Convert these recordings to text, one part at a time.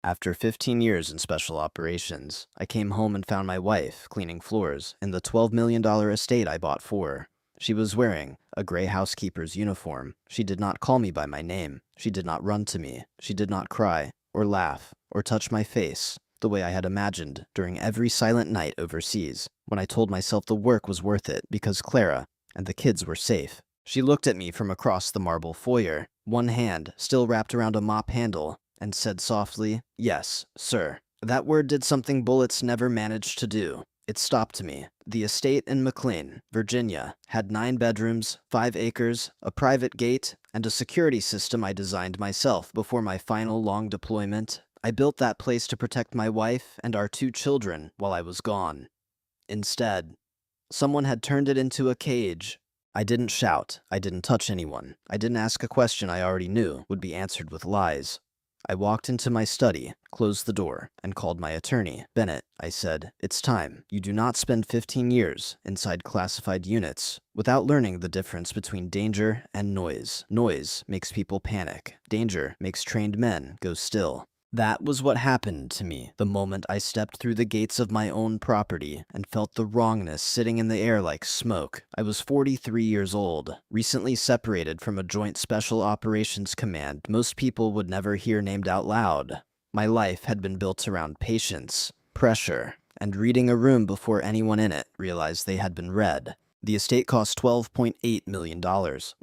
After 15 years in special operations, I came home and found my wife cleaning floors in the $12 million estate I bought for her. She was wearing a gray housekeeper's uniform. She did not call me by my name. She did not run to me. She did not cry, or laugh, or touch my face, the way I had imagined during every silent night overseas, when I told myself the work was worth it because Clara and the kids were safe. She looked at me from across the marble foyer, one hand still wrapped around a mop handle, and said softly, "Yes, sir." That word did something bullets never managed to do. It stopped me. The estate in McLean, Virginia, had 9 bedrooms, 5 acres, a private gate, and a security system I designed myself before my final long deployment. I built that place to protect my wife and our 2 children while I was gone. Instead, someone had turned it into a cage. I didn't shout. I didn't touch anyone. I didn't ask a question I already knew would be answered with lies. I walked into my study, closed the door, and called my attorney. "Bennett," I said, "it's time. You do not spend 15 years inside classified units without learning the difference between danger and noise. Noise makes people panic. Danger makes trained men go still." That was what happened to me the moment I stepped through the gates of my own property and felt the wrongness sitting in the air like smoke. I was 43 years old, recently separated from a joint special operations command most people would never hear named out loud. My life had been built around patience, pressure, and reading a room before anyone in it realized they had been read. The estate cost $12.8 million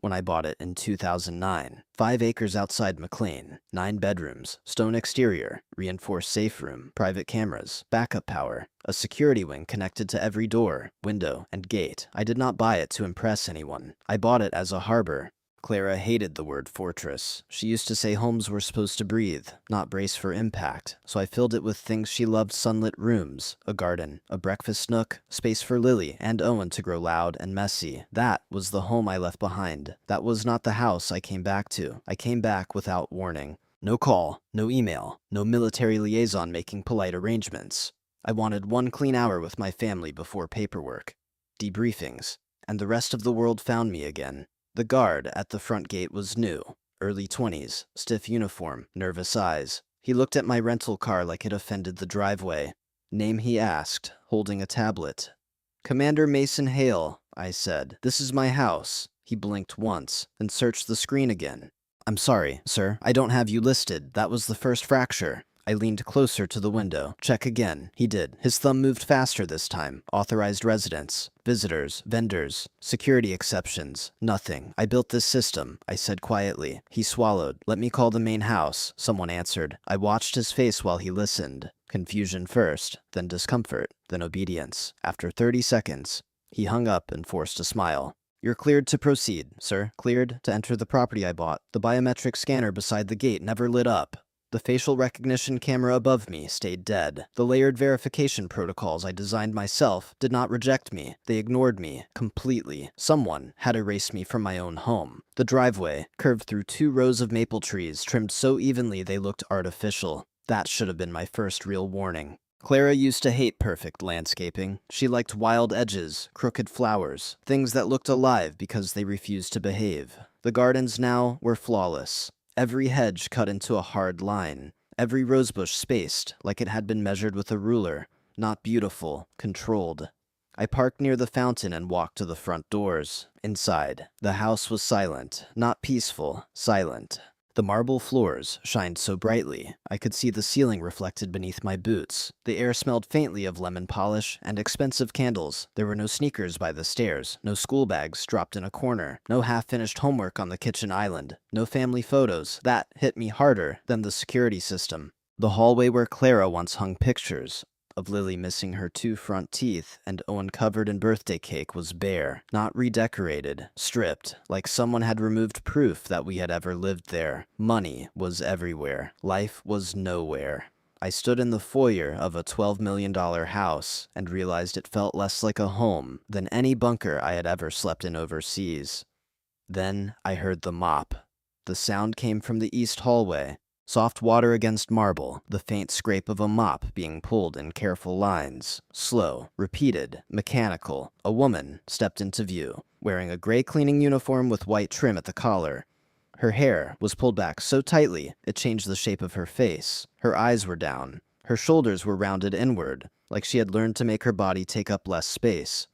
when I bought it in 2009. 5 acres outside McLean, 9 bedrooms, stone exterior, reinforced safe room, private cameras, backup power, a security wing connected to every door, window, and gate. I did not buy it to impress anyone. I bought it as a harbor. Clara hated the word fortress. She used to say homes were supposed to breathe, not brace for impact, so I filled it with things she loved: sunlit rooms, a garden, a breakfast nook, space for Lily and Owen to grow loud and messy. That was the home I left behind. That was not the house I came back to. I came back without warning. No call, no email, no military liaison making polite arrangements. I wanted 1 clean hour with my family before paperwork, debriefings, and the rest of the world found me again. The guard at the front gate was new, early 20s, stiff uniform, nervous eyes. He looked at my rental car like it offended the driveway. Name, he asked, holding a tablet. "Commander Mason Hale," I said. "This is my house." He blinked once, then searched the screen again. "I'm sorry, sir, I don't have you listed. That was the first fracture." I leaned closer to the window. "Check again." He did. His thumb moved faster this time. "Authorized residents, visitors, vendors, security exceptions, nothing. I built this system," I said quietly. He swallowed. "Let me call the main house," someone answered. I watched his face while he listened. Confusion first, then discomfort, then obedience. After 30 seconds, he hung up and forced a smile. "You're cleared to proceed, sir. Cleared to enter the property I bought." The biometric scanner beside the gate never lit up. The facial recognition camera above me stayed dead. The layered verification protocols I designed myself did not reject me. They ignored me completely. Someone had erased me from my own home. The driveway curved through 2 rows of maple trees trimmed so evenly they looked artificial. That should have been my first real warning. Clara used to hate perfect landscaping. She liked wild edges, crooked flowers, things that looked alive because they refused to behave. The gardens now were flawless. Every hedge cut into a hard line. Every rosebush spaced like it had been measured with a ruler. Not beautiful, controlled. I parked near the fountain and walked to the front doors. Inside, the house was silent. Not peaceful, silent. The marble floors shined so brightly, I could see the ceiling reflected beneath my boots. The air smelled faintly of lemon polish and expensive candles. There were no sneakers by the stairs, no school bags dropped in a corner, no half-finished homework on the kitchen island, no family photos. That hit me harder than the security system. The hallway where Clara once hung pictures of Lily missing her 2 front teeth and Owen covered in birthday cake was bare, not redecorated, stripped, like someone had removed proof that we had ever lived there. Money was everywhere. Life was nowhere. I stood in the foyer of a $12 million house and realized it felt less like a home than any bunker I had ever slept in overseas. Then I heard the mop. The sound came from the east hallway. Soft water against marble, the faint scrape of a mop being pulled in careful lines. Slow, repeated, mechanical. A woman stepped into view, wearing a gray cleaning uniform with white trim at the collar. Her hair was pulled back so tightly it changed the shape of her face. Her eyes were down. Her shoulders were rounded inward, like she had learned to make her body take up less space.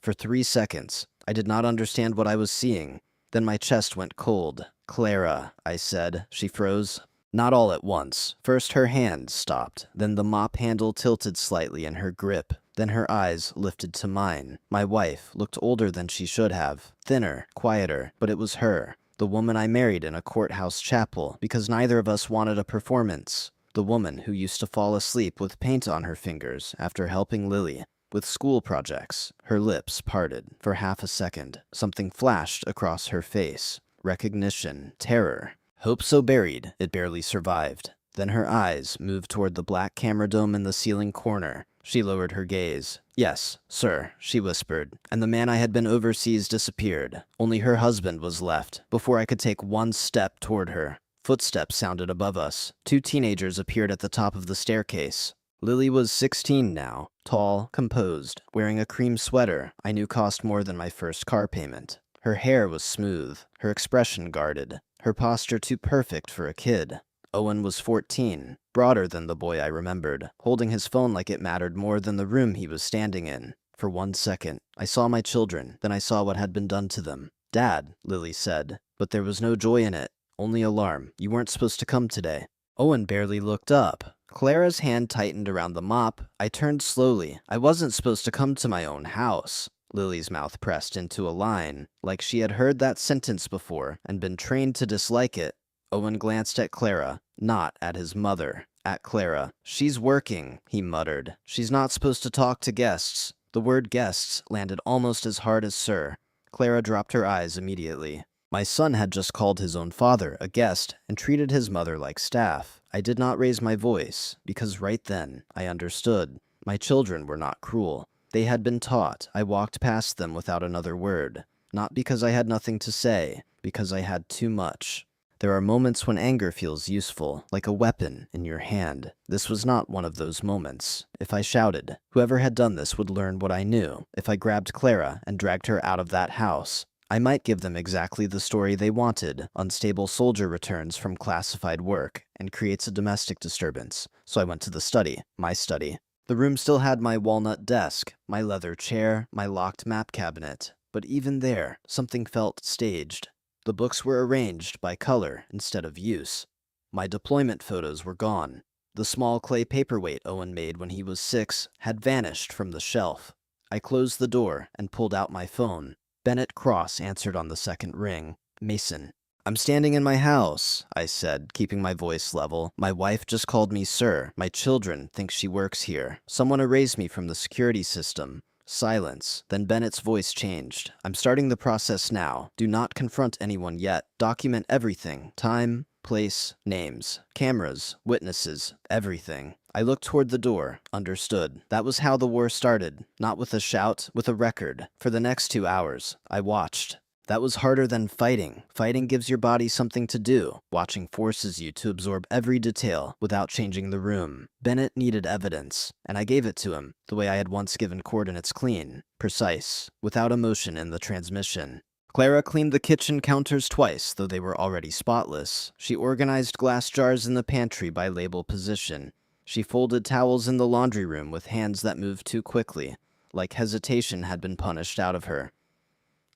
For 3 seconds, I did not understand what I was seeing. Then my chest went cold. "Clara," I said. She froze. Not all at once. First her hand stopped, then the mop handle tilted slightly in her grip. Then her eyes lifted to mine. My wife looked older than she should have, thinner, quieter, but it was her. The woman I married in a courthouse chapel because neither of us wanted a performance. The woman who used to fall asleep with paint on her fingers after helping Lily with school projects. Her lips parted. For half a second, something flashed across her face. Recognition, terror. Hope so buried, it barely survived. Then her eyes moved toward the black camera dome in the ceiling corner. She lowered her gaze. "Yes, sir," she whispered, and the man I had been overseas disappeared. Only her husband was left, before I could take one step toward her. Footsteps sounded above us. 2 teenagers appeared at the top of the staircase. Lily was 16 now, tall, composed, wearing a cream sweater I knew cost more than my first car payment. Her hair was smooth, her expression guarded, her posture too perfect for a kid. Owen was 14, broader than the boy I remembered, holding his phone like it mattered more than the room he was standing in. For 1 second, I saw my children, then I saw what had been done to them. "Dad," Lily said, but there was no joy in it, only alarm. "You weren't supposed to come today." Owen barely looked up. Clara's hand tightened around the mop. I turned slowly. "I wasn't supposed to come to my own house." Lily's mouth pressed into a line, like she had heard that sentence before and been trained to dislike it. Owen glanced at Clara, not at his mother, at Clara. "She's working," he muttered. "She's not supposed to talk to guests." The word guests landed almost as hard as sir. Clara dropped her eyes immediately. My son had just called his own father a guest and treated his mother like staff. I did not raise my voice, because right then I understood. My children were not cruel. They had been taught. I walked past them without another word. Not because I had nothing to say, because I had too much. There are moments when anger feels useful, like a weapon in your hand. This was not one of those moments. If I shouted, whoever had done this would learn what I knew. If I grabbed Clara and dragged her out of that house, I might give them exactly the story they wanted. Unstable soldier returns from classified work and creates a domestic disturbance. So I went to the study, my study. The room still had my walnut desk, my leather chair, my locked map cabinet. But even there, something felt staged. The books were arranged by color instead of use. My deployment photos were gone. The small clay paperweight Owen made when he was 6 had vanished from the shelf. I closed the door and pulled out my phone. Bennett Cross answered on the second ring. "Mason." "I'm standing in my house," I said, keeping my voice level. "My wife just called me sir. My children think she works here. Someone erased me from the security system." Silence. Then Bennett's voice changed. "I'm starting the process now. Do not confront anyone yet. Document everything. Time, place, names, cameras, witnesses, everything." I looked toward the door, understood. That was how the war started. Not with a shout, with a record. For the next 2 hours, I watched. That was harder than fighting. Fighting gives your body something to do. Watching forces you to absorb every detail without changing the room. Bennett needed evidence, and I gave it to him, the way I had once given coordinates clean, precise, without emotion in the transmission. Clara cleaned the kitchen counters twice, though they were already spotless. She organized glass jars in the pantry by label position. She folded towels in the laundry room with hands that moved too quickly, like hesitation had been punished out of her.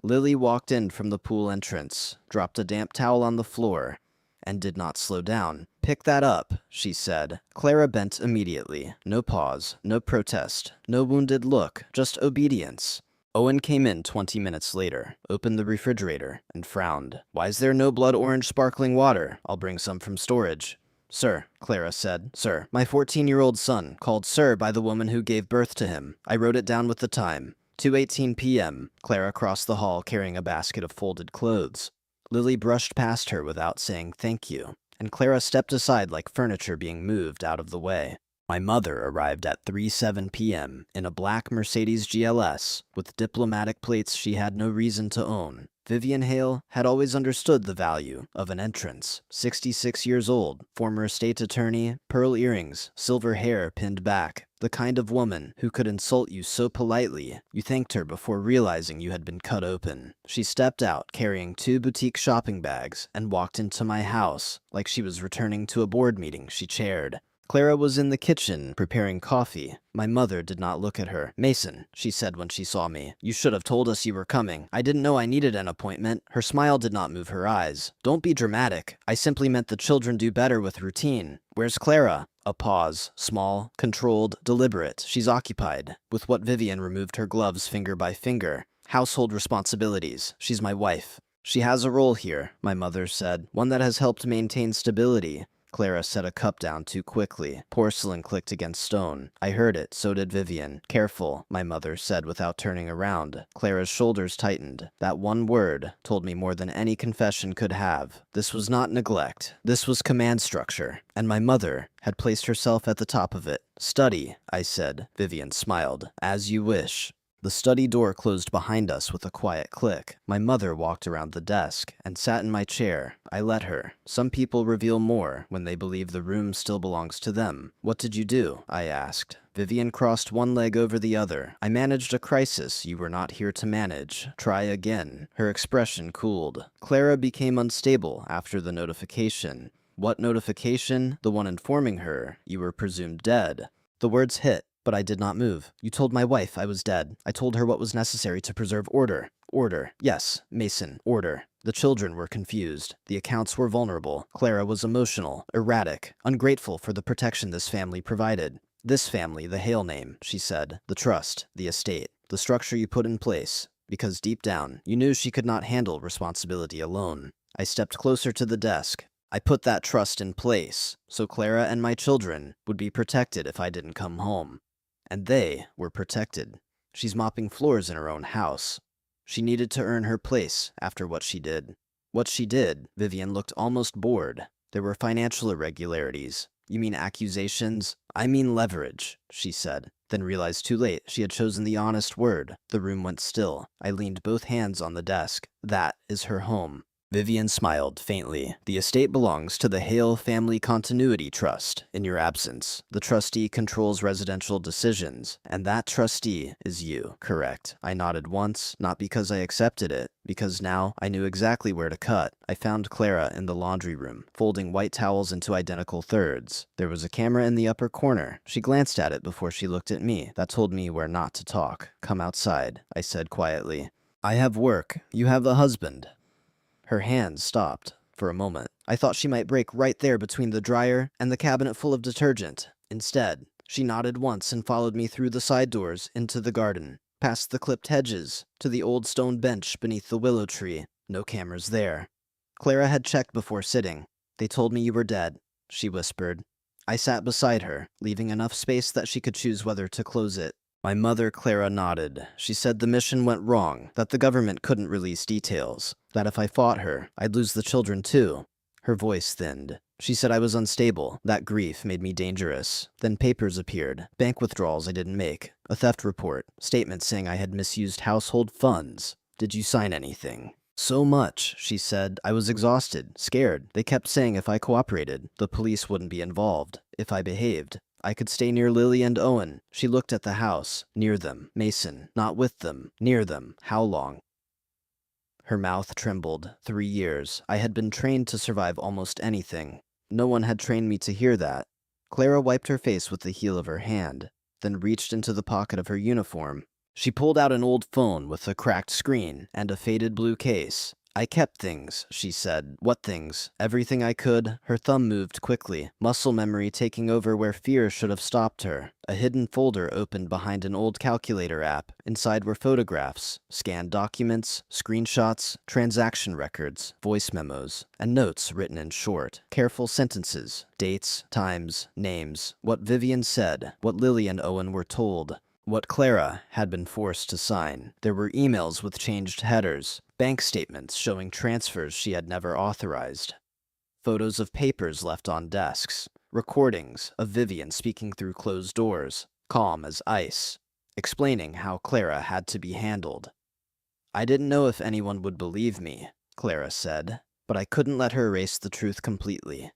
Lily walked in from the pool entrance, dropped a damp towel on the floor, and did not slow down. "Pick that up," she said. Clara bent immediately. No pause, no protest, no wounded look, just obedience. Owen came in 20 minutes later, opened the refrigerator, and frowned. "Why is there no blood orange sparkling water? I'll bring some from storage." "Sir," Clara said. "Sir, my 14-year-old son, called sir by the woman who gave birth to him. I wrote it down with the time. 2:18 p.m. Clara crossed the hall carrying a basket of folded clothes. Lily brushed past her without saying thank you, and Clara stepped aside like furniture being moved out of the way. My mother arrived at 3:07 p.m. in a black Mercedes GLS with diplomatic plates she had no reason to own. Vivian Hale had always understood the value of an entrance. 66 years old, former state attorney, pearl earrings, silver hair pinned back. The kind of woman who could insult you so politely, you thanked her before realizing you had been cut open. She stepped out carrying 2 boutique shopping bags and walked into my house like she was returning to a board meeting she chaired. Clara was in the kitchen preparing coffee. My mother did not look at her. "Mason," she said when she saw me, "you should have told us you were coming. I didn't know I needed an appointment." Her smile did not move her eyes. "Don't be dramatic. I simply meant the children do better with routine. Where's Clara?" A pause. Small, controlled, deliberate. "She's occupied with what." Vivian removed her gloves finger by finger. "Household responsibilities. She's my wife." "She has a role here," my mother said, "one that has helped maintain stability." Clara set a cup down too quickly. Porcelain clicked against stone. I heard it, so did Vivian. "Careful," my mother said without turning around. Clara's shoulders tightened. That one word told me more than any confession could have. This was not neglect. This was command structure, and my mother had placed herself at the top of it. "Study," I said. Vivian smiled. "As you wish." The study door closed behind us with a quiet click. My mother walked around the desk and sat in my chair. I let her. Some people reveal more when they believe the room still belongs to them. "What did you do?" I asked. Vivian crossed one leg over the other. "I managed a crisis you were not here to manage. Try again." Her expression cooled. "Clara became unstable after the notification." "What notification?" "The one informing her you were presumed dead." The words hit, but I did not move. "You told my wife I was dead. I told her what was necessary to preserve order." "Order." "Yes, Mason, order." The children were confused. The accounts were vulnerable. Clara was emotional, erratic, ungrateful for the protection this family provided. "This family, the Hale name," she said. "The trust, the estate, the structure you put in place. Because deep down, you knew she could not handle responsibility alone." I stepped closer to the desk. "I put that trust in place, so Clara and my children would be protected if I didn't come home. And they were protected. She's mopping floors in her own house. She needed to earn her place after what she did." "What she did?" Vivian looked almost bored. "There were financial irregularities." "You mean accusations?" "I mean leverage," she said, then realized too late she had chosen the honest word. The room went still. I leaned both hands on the desk. "That is her home." Vivian smiled faintly. "The estate belongs to the Hale Family Continuity Trust. In your absence, the trustee controls residential decisions, and that trustee is you." "Correct." I nodded once, not because I accepted it, because now I knew exactly where to cut. I found Clara in the laundry room, folding white towels into identical thirds. There was a camera in the upper corner. She glanced at it before she looked at me. That told me where not to talk. "Come outside," I said quietly. "I have work. You have a husband." Her hands stopped for a moment. I thought she might break right there between the dryer and the cabinet full of detergent. Instead, she nodded once and followed me through the side doors into the garden, past the clipped hedges, to the old stone bench beneath the willow tree. No cameras there. "Clara had checked before sitting. They told me you were dead," she whispered. I sat beside her, leaving enough space that she could choose whether to close it. My mother, Clara, nodded. She said the mission went wrong, that the government couldn't release details, that if I fought her, I'd lose the children too. Her voice thinned. She said I was unstable, that grief made me dangerous. Then papers appeared, bank withdrawals I didn't make, a theft report, statements saying I had misused household funds. "Did you sign anything?" "So much," she said. "I was exhausted, scared. They kept saying if I cooperated, the police wouldn't be involved. If I behaved, I could stay near Lily and Owen." She looked at the house. "Near them, Mason. Not with them. Near them. How long?" Her mouth trembled. 3 years. I had been trained to survive almost anything. No one had trained me to hear that. Clara wiped her face with the heel of her hand, then reached into the pocket of her uniform. She pulled out an old phone with a cracked screen and a faded blue case. "I kept things," she said. "What things?" "Everything I could." Her thumb moved quickly, muscle memory taking over where fear should have stopped her. A hidden folder opened behind an old calculator app. Inside were photographs, scanned documents, screenshots, transaction records, voice memos, and notes written in short, careful sentences, dates, times, names, what Vivian said, what Lily and Owen were told, what Clara had been forced to sign. There were emails with changed headers, bank statements showing transfers she had never authorized, photos of papers left on desks, recordings of Vivian speaking through closed doors, calm as ice, explaining how Clara had to be handled. "I didn't know if anyone would believe me," Clara said, "but I couldn't let her erase the truth completely.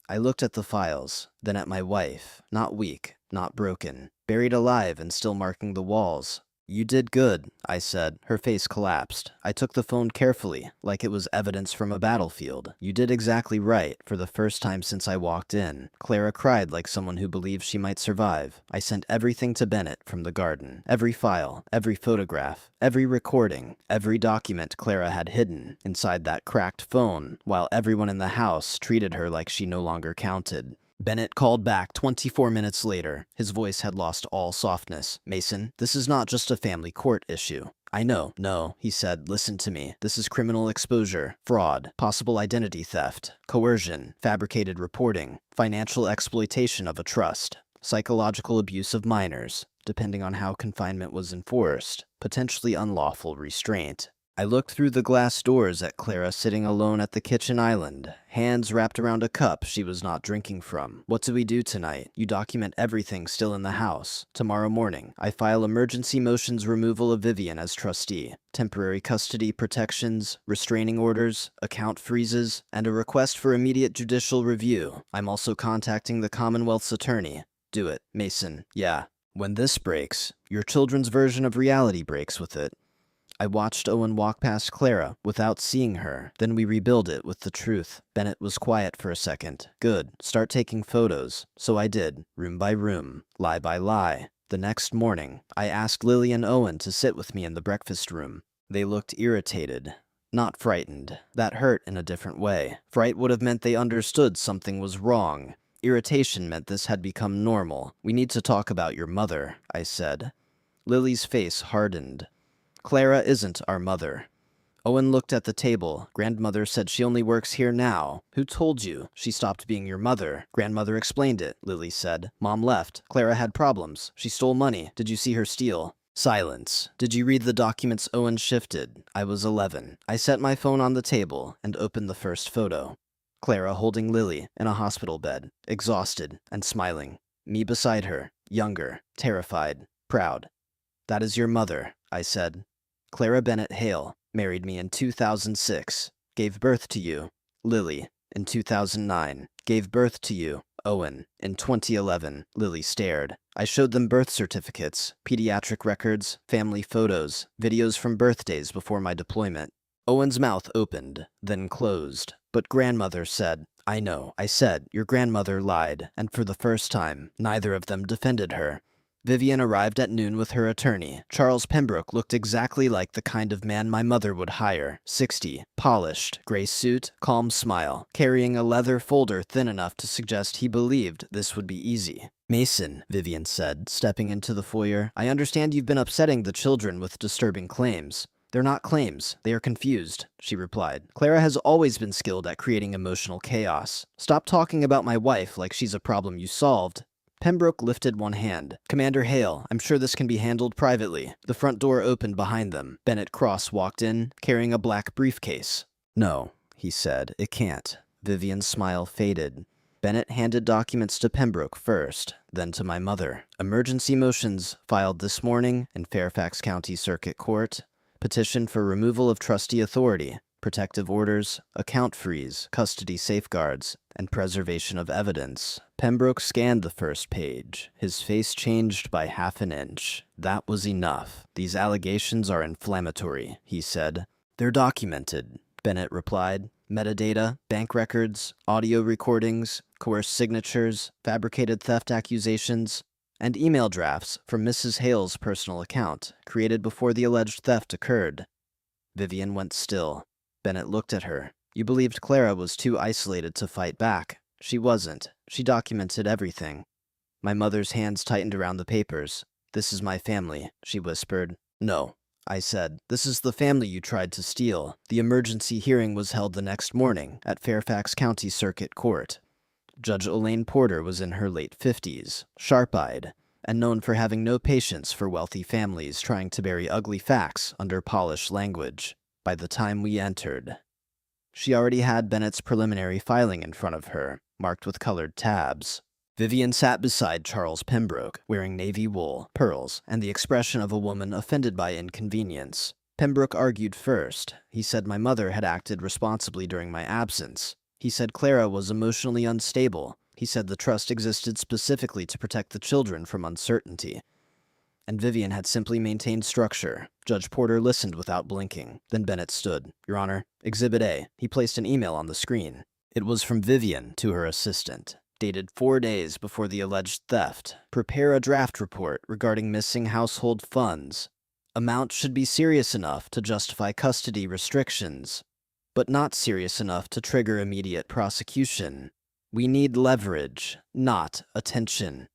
I looked at the files, then at my wife, not weak, not broken, buried alive and still marking the walls. You did good, I said. Her face collapsed. I took the phone carefully, like it was evidence from a battlefield. You did exactly right, for the first time since I walked in. Clara cried like someone who believed she might survive. I sent everything to Bennett from the garden. Every file, every photograph, every recording, every document Clara had hidden inside that cracked phone, while everyone in the house treated her like she no longer counted. Bennett called back 24 minutes later. His voice had lost all softness. Mason, this is not just a family court issue. I know. No, he said, listen to me. This is criminal exposure, fraud, possible identity theft, coercion, fabricated reporting, financial exploitation of a trust, psychological abuse of minors, depending on how confinement was enforced, potentially unlawful restraint. I looked through the glass doors at Clara sitting alone at the kitchen island, hands wrapped around a cup she was not drinking from. What do we do tonight? You document everything still in the house. Tomorrow morning, I file emergency motions removal of Vivian as trustee, temporary custody protections, restraining orders, account freezes, and a request for immediate judicial review. I'm also contacting the Commonwealth's attorney. Do it, Mason. Yeah. When this breaks, your children's version of reality breaks with it. I watched Owen walk past Clara without seeing her. Then we rebuild it with the truth. Bennett was quiet for a second. Good. Start taking photos. So I did, room by room, lie by lie. The next morning, I asked Lily and Owen to sit with me in the breakfast room. They looked irritated, not frightened. That hurt in a different way. Fright would have meant they understood something was wrong. Irritation meant this had become normal. We need to talk about your mother, I said. Lily's face hardened. Clara isn't our mother. Owen looked at the table. Grandmother said she only works here now. Who told you? She stopped being your mother. Grandmother explained it, Lily said. Mom left. Clara had problems. She stole money. Did you see her steal? Silence. Did you read the documents Owen shifted? I was 11. I set my phone on the table and opened the first photo. Clara holding Lily in a hospital bed, exhausted and smiling. Me beside her, younger, terrified, proud. That is your mother, I said. Clara Bennett Hale married me in 2006, gave birth to you, Lily, in 2009, gave birth to you, Owen, in 2011. Lily stared. I showed them birth certificates, pediatric records, family photos, videos from birthdays before my deployment. Owen's mouth opened, then closed. But grandmother said, I know, I said, your grandmother lied, and for the first time, neither of them defended her. Vivian arrived at noon with her attorney. Charles Pembroke looked exactly like the kind of man my mother would hire. 60, polished, gray suit, calm smile, carrying a leather folder thin enough to suggest he believed this would be easy. Mason, Vivian said, stepping into the foyer, I understand you've been upsetting the children with disturbing claims. They're not claims. They are confused, she replied. Clara has always been skilled at creating emotional chaos. Stop talking about my wife like she's a problem you solved. Pembroke lifted one hand. Commander Hale, I'm sure this can be handled privately. The front door opened behind them. Bennett Cross walked in, carrying a black briefcase. No, he said, it can't. Vivian's smile faded. Bennett handed documents to Pembroke first, then to my mother. Emergency motions filed this morning in Fairfax County Circuit Court. Petition for removal of trustee authority. Protective orders, account freeze, custody safeguards, and preservation of evidence. Pembroke scanned the first page. His face changed by half an inch. That was enough. These allegations are inflammatory, he said. They're documented, Bennett replied. Metadata, bank records, audio recordings, coerced signatures, fabricated theft accusations, and email drafts from Mrs. Hale's personal account, created before the alleged theft occurred. Vivian went still. Bennett looked at her. You believed Clara was too isolated to fight back. She wasn't. She documented everything. My mother's hands tightened around the papers. This is my family, she whispered. No, I said. This is the family you tried to steal. The emergency hearing was held the next morning at Fairfax County Circuit Court. Judge Elaine Porter was in her late 50s, sharp-eyed, and known for having no patience for wealthy families trying to bury ugly facts under polished language. By the time we entered, she already had Bennett's preliminary filing in front of her, marked with colored tabs. Vivian sat beside Charles Pembroke, wearing navy wool, pearls, and the expression of a woman offended by inconvenience. Pembroke argued first. He said my mother had acted responsibly during my absence. He said Clara was emotionally unstable. He said the trust existed specifically to protect the children from uncertainty. And Vivian had simply maintained structure. Judge Porter listened without blinking. Then Bennett stood. Your Honor, Exhibit A. He placed an email on the screen. It was from Vivian to her assistant, dated 4 days before the alleged theft. Prepare a draft report regarding missing household funds. Amount should be serious enough to justify custody restrictions, but not serious enough to trigger immediate prosecution. We need leverage, not attention.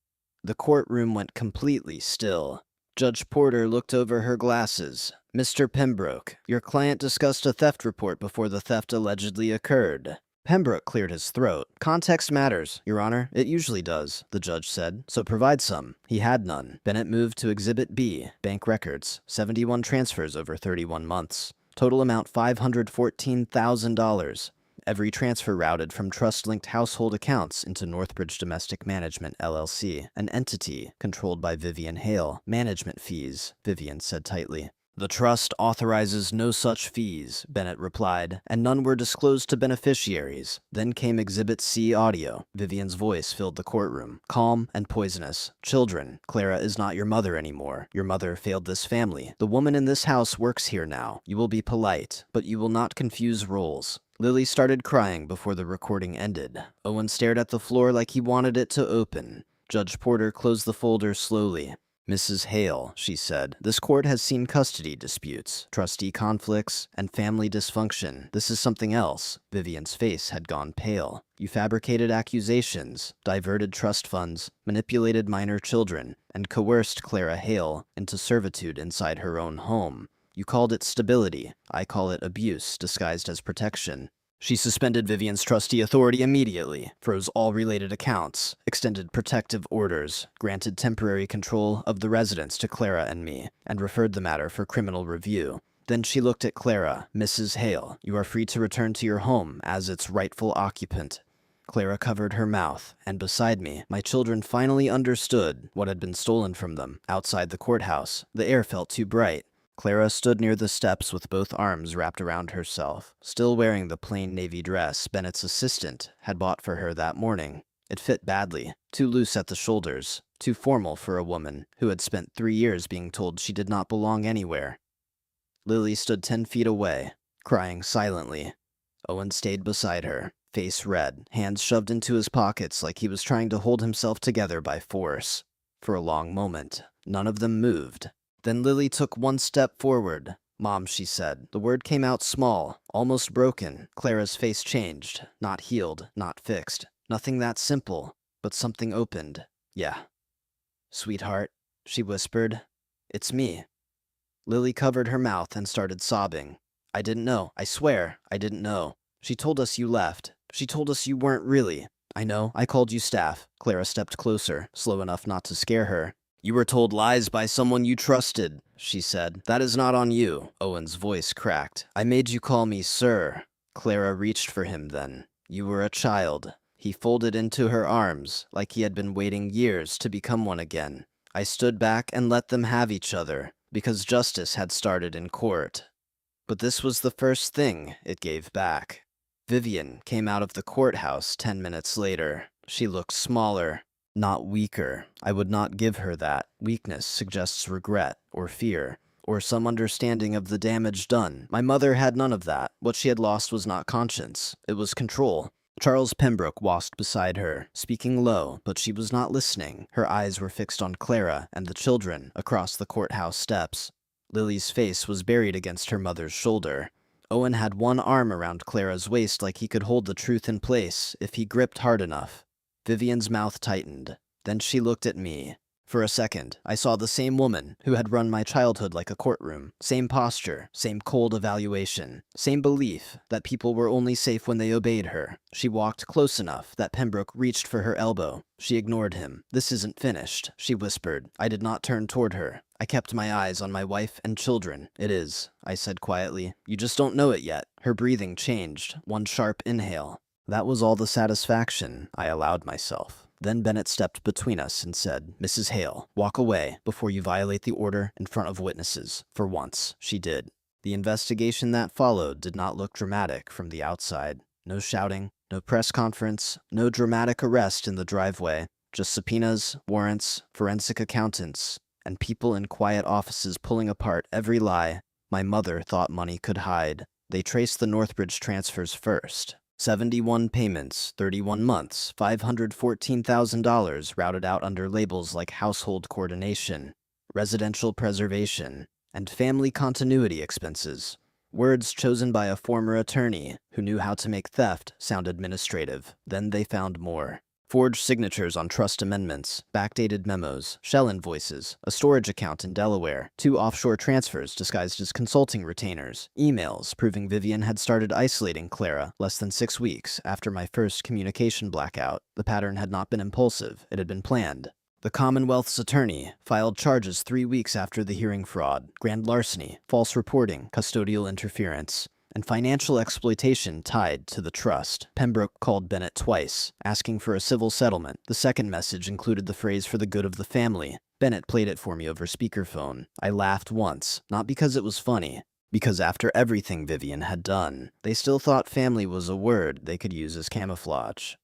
The courtroom went completely still. Judge Porter looked over her glasses. Mr. Pembroke, your client discussed a theft report before the theft allegedly occurred. Pembroke cleared his throat. Context matters, Your Honor. It usually does, the judge said, so provide some. He had none. Bennett moved to Exhibit B, bank records, 71 transfers over 31 months. Total amount $514,000. Every transfer routed from trust-linked household accounts into Northbridge Domestic Management, LLC, an entity controlled by Vivian Hale. Management fees, Vivian said tightly. The trust authorizes no such fees, Bennett replied, and none were disclosed to beneficiaries. Then came Exhibit C audio. Vivian's voice filled the courtroom, calm and poisonous. Children, Clara is not your mother anymore. Your mother failed this family. The woman in this house works here now. You will be polite, but you will not confuse roles. Lily started crying before the recording ended. Owen stared at the floor like he wanted it to open. Judge Porter closed the folder slowly. Mrs. Hale, she said, this court has seen custody disputes, trustee conflicts, and family dysfunction. This is something else. Vivian's face had gone pale. You fabricated accusations, diverted trust funds, manipulated minor children, and coerced Clara Hale into servitude inside her own home. You called it stability. I call it abuse disguised as protection. She suspended Vivian's trustee authority immediately, froze all related accounts, extended protective orders, granted temporary control of the residence to Clara and me, and referred the matter for criminal review. Then she looked at Clara. Mrs. Hale, you are free to return to your home as its rightful occupant. Clara covered her mouth, and beside me, my children finally understood what had been stolen from them. Outside the courthouse, the air felt too bright. Clara stood near the steps with both arms wrapped around herself, still wearing the plain navy dress Bennett's assistant had bought for her that morning. It fit badly, too loose at the shoulders, too formal for a woman who had spent 3 years being told she did not belong anywhere. Lily stood 10 feet away, crying silently. Owen stayed beside her, face red, hands shoved into his pockets like he was trying to hold himself together by force. For a long moment, none of them moved. Then Lily took 1 step forward. Mom, she said. The word came out small, almost broken. Clara's face changed. Not healed, not fixed. Nothing that simple, but something opened. Yeah. Sweetheart, she whispered. It's me. Lily covered her mouth and started sobbing. I didn't know. I swear, I didn't know. She told us you left. She told us you weren't really. I know. I called you staff. Clara stepped closer, slow enough not to scare her. You were told lies by someone you trusted, she said. That is not on you. Owen's voice cracked. I made you call me sir. Clara reached for him then. You were a child. He folded into her arms, like he had been waiting years to become one again. I stood back and let them have each other, because justice had started in court. But this was the first thing it gave back. Vivian came out of the courthouse 10 minutes later. She looked smaller. Not weaker. I would not give her that. Weakness suggests regret, or fear, or some understanding of the damage done. My mother had none of that. What she had lost was not conscience. It was control. Charles Pembroke walked beside her, speaking low, but she was not listening. Her eyes were fixed on Clara and the children across the courthouse steps. Lily's face was buried against her mother's shoulder. Owen had 1 arm around Clara's waist like he could hold the truth in place if he gripped hard enough. Vivian's mouth tightened. Then she looked at me. For a second, I saw the same woman who had run my childhood like a courtroom. Same posture, same cold evaluation, same belief that people were only safe when they obeyed her. She walked close enough that Pembroke reached for her elbow. She ignored him. This isn't finished, she whispered. I did not turn toward her. I kept my eyes on my wife and children. It is, I said quietly. You just don't know it yet. Her breathing changed. 1 sharp inhale. That was all the satisfaction I allowed myself. Then Bennett stepped between us and said, Mrs. Hale, walk away before you violate the order in front of witnesses. For once, she did. The investigation that followed did not look dramatic from the outside. No shouting, No press conference, no dramatic arrest in the driveway, just subpoenas, warrants, forensic accountants, and people in quiet offices pulling apart every lie my mother thought money could hide. They traced the Northbridge transfers first. 71 payments, 31 months, $514,000 routed out under labels like household coordination, residential preservation, and family continuity expenses. Words chosen by a former attorney who knew how to make theft sound administrative. Then they found more. Forged signatures on trust amendments, backdated memos, shell invoices, a storage account in Delaware, 2 offshore transfers disguised as consulting retainers, emails proving Vivian had started isolating Clara less than 6 weeks after my first communication blackout. The pattern had not been impulsive, it had been planned. The Commonwealth's attorney filed charges 3 weeks after the hearing fraud, grand larceny, false reporting, custodial interference, and financial exploitation tied to the trust. Pembroke called Bennett twice, asking for a civil settlement. The second message included the phrase "for the good of the family." Bennett played it for me over speakerphone. I laughed once, not because it was funny, because after everything Vivian had done, they still thought family was a word they could use as camouflage.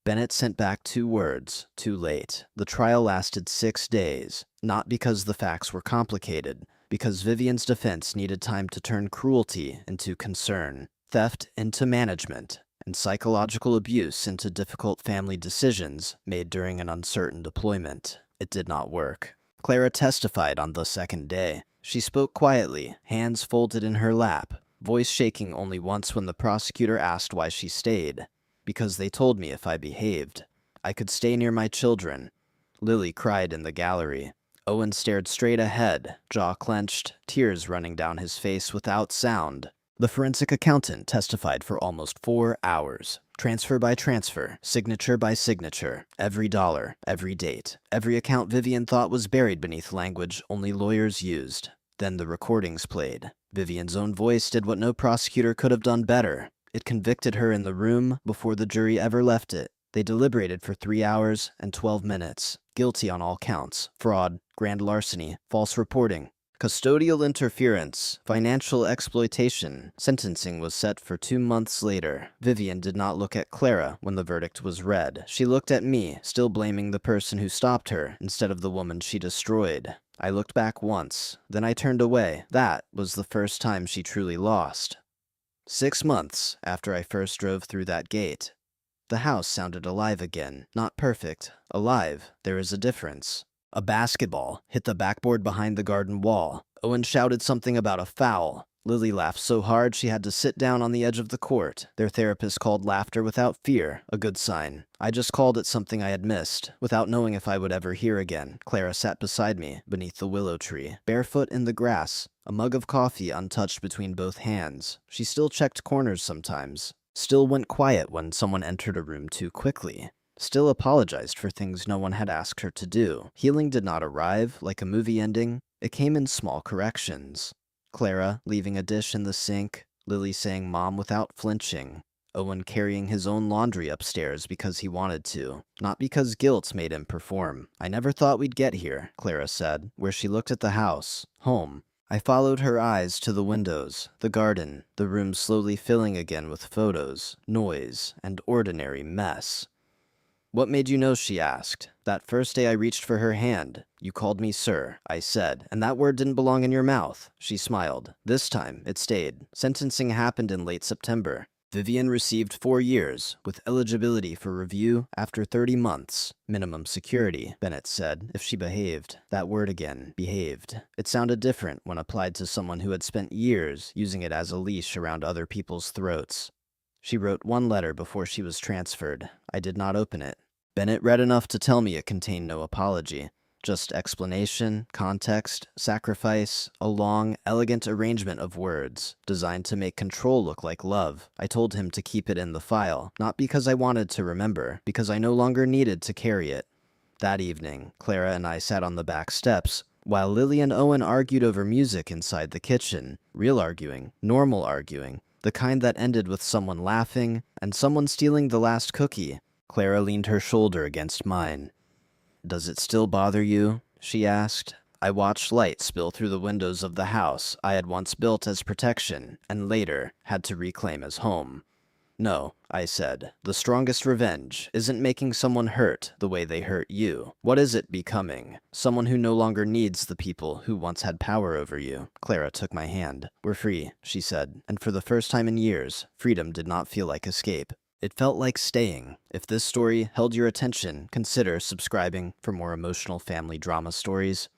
Bennett sent back 2 words, too late. The trial lasted 6 days, not because the facts were complicated, because Vivian's defense needed time to turn cruelty into concern, theft into management, and psychological abuse into difficult family decisions made during an uncertain deployment. It did not work. Clara testified on the second day. She spoke quietly, hands folded in her lap, voice shaking only once when the prosecutor asked why she stayed. Because they told me if I behaved, I could stay near my children. Lily cried in the gallery. Owen stared straight ahead, jaw clenched, tears running down his face without sound. The forensic accountant testified for almost 4 hours. Transfer by transfer, signature by signature, every dollar, every date, every account Vivian thought was buried beneath language only lawyers used. Then the recordings played. Vivian's own voice did what no prosecutor could have done better. It convicted her in the room before the jury ever left it. They deliberated for 3 hours and 12 minutes. Guilty on all counts: fraud, grand larceny, false reporting, custodial interference, financial exploitation. Sentencing was set for 2 months later. Vivian did not look at Clara when the verdict was read. She looked at me, still blaming the person who stopped her instead of the woman she destroyed. I looked back once, then I turned away. That was the first time she truly lost. 6 months after I first drove through that gate, the house sounded alive again. Not perfect. Alive. There is a difference. A basketball hit the backboard behind the garden wall. Owen shouted something about a foul. Lily laughed so hard she had to sit down on the edge of the court. Their therapist called laughter without fear a good sign. I just called it something I had missed, without knowing if I would ever hear again. Clara sat beside me, beneath the willow tree, barefoot in the grass, a mug of coffee untouched between both hands. She still checked corners sometimes, still went quiet when someone entered a room too quickly, still apologized for things no one had asked her to do. Healing did not arrive like a movie ending. It came in small corrections. Clara leaving a dish in the sink, Lily saying "Mom" without flinching, Owen carrying his own laundry upstairs because he wanted to, not because guilt made him perform. "I never thought we'd get here," Clara said, where she looked at the house, home. I followed her eyes to the windows, the garden, the room slowly filling again with photos, noise, and ordinary mess. "What made you know?" she asked. "That first day I reached for her hand. You called me sir," I said, "and that word didn't belong in your mouth." She smiled. This time, it stayed. Sentencing happened in late September. Vivian received 4 years, with eligibility for review after 30 months. Minimum security, Bennett said, if she behaved. That word again, behaved. It sounded different when applied to someone who had spent years using it as a leash around other people's throats. She wrote 1 letter before she was transferred. I did not open it. Bennett read enough to tell me it contained no apology. Just explanation, context, sacrifice, a long, elegant arrangement of words, designed to make control look like love. I told him to keep it in the file, not because I wanted to remember, because I no longer needed to carry it. That evening, Clara and I sat on the back steps, while Lily and Owen argued over music inside the kitchen. Real arguing, normal arguing, the kind that ended with someone laughing and someone stealing the last cookie. Clara leaned her shoulder against mine. "Does it still bother you?" she asked. I watched light spill through the windows of the house I had once built as protection and later had to reclaim as home. No, I said. The strongest revenge isn't making someone hurt the way they hurt you. What is it becoming? Someone who no longer needs the people who once had power over you. Clara took my hand. We're free, she said, and for the first time in years, freedom did not feel like escape. It felt like staying. If this story held your attention, consider subscribing for more emotional family drama stories.